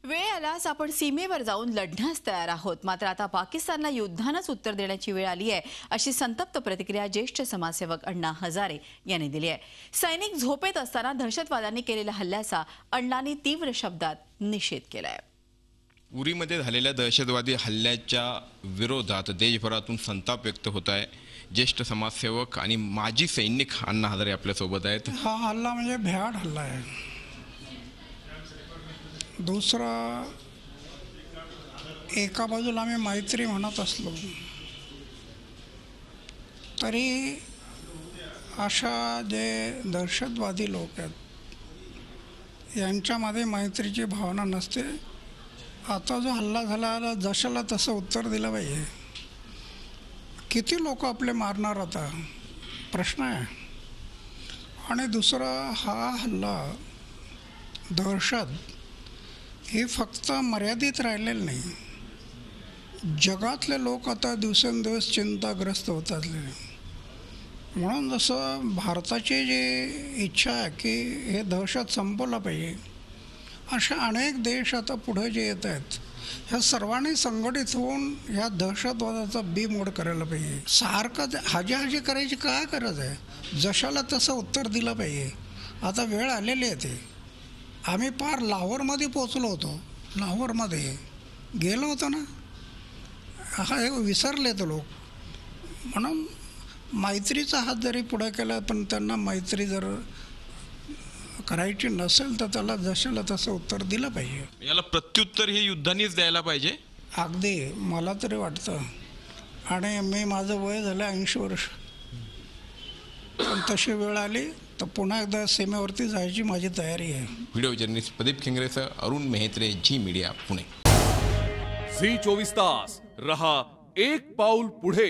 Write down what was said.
वेळ आल्यास आपण सीमेवर जाऊन लढण्यास तयार आहोत, मात्र आता पाकिस्तानला युद्धानंच उत्तर देण्याची वेळ आली आहे, अशी संतप्त प्रतिक्रिया ज्येष्ठ समाजसेवक अण्णा हजारे यांनी दिली आहे। सैनिक झोपेत असताना दहशतवाद्यांनी केलेल्या हल्ल्याचा अण्णांनी तीव्र शब्दात निषेध केलाय। उरीमध्ये झालेल्या दहशतवादी हल्ल्याच्या विरोधात देशभरातून संताप व्यक्त होत आहे। ज्येष्ठ समाजसेवक आणि माजी सैनिक अण्णा हजारे आपल्या सोबत आहेत। हा हल्ला म्हणजे भ्याड हल्ला आहे। दुसरा, एका बाजूला आम्ही मैत्री म्हणत असलो तरी अशा जे दहशतवादी लोक आहेत यांच्यामध्ये मैत्रीची भावना नसते। आता जो हल्ला झाला जशाला तसं उत्तर दिलं पाहिजे। किती लोक आपले मारणार आता प्रश्न आहे। आणि दुसरा, हा हल्ला दहशत हे फक्त मर्यादित राहिलेलं नाही। जगातले लोक आता दिवसेंदिवस चिंताग्रस्त होतात। म्हणून जसं भारताची जी इच्छा आहे की हे दहशत संपवलं पाहिजे, अशा अनेक देश आता पुढे जे येत आहेत ह्या सर्वांनी संघटित होऊन ह्या दहशतवादाचा बीमोड करायला पाहिजे। सारखं हाजी करायची काय गरज आहे? जशाला तसं उत्तर दिलं पाहिजे। आता वेळ आलेली आहे ते। आम्ही पार लाहोरमध्ये पोचलो होतो। लाहोरमध्ये गेलो होतो ना, हा हे विसरले तर लोक। म्हणून मैत्रीचा हात जरी पुढे केला पण त्यांना मैत्री जर करायची नसेल तर त्याला जशाला तसं उत्तर दिलं पाहिजे। याला प्रत्युत्तर हे युद्धानेच द्यायला पाहिजे अगदी मला तरी वाटतं। आणि मी माझं वय झालं 80 वर्ष, पण तशी वेळ आली तर पुन्हा एकदा सीमेवरती जायची माझी तयारी आहे। व्हिडिओ जर्नलिस्ट प्रदीप खिंगरेसह अरुण मेहत्रे, झी मीडिया, पुणे। झी 24 तास रहा एक पाऊल पुढे।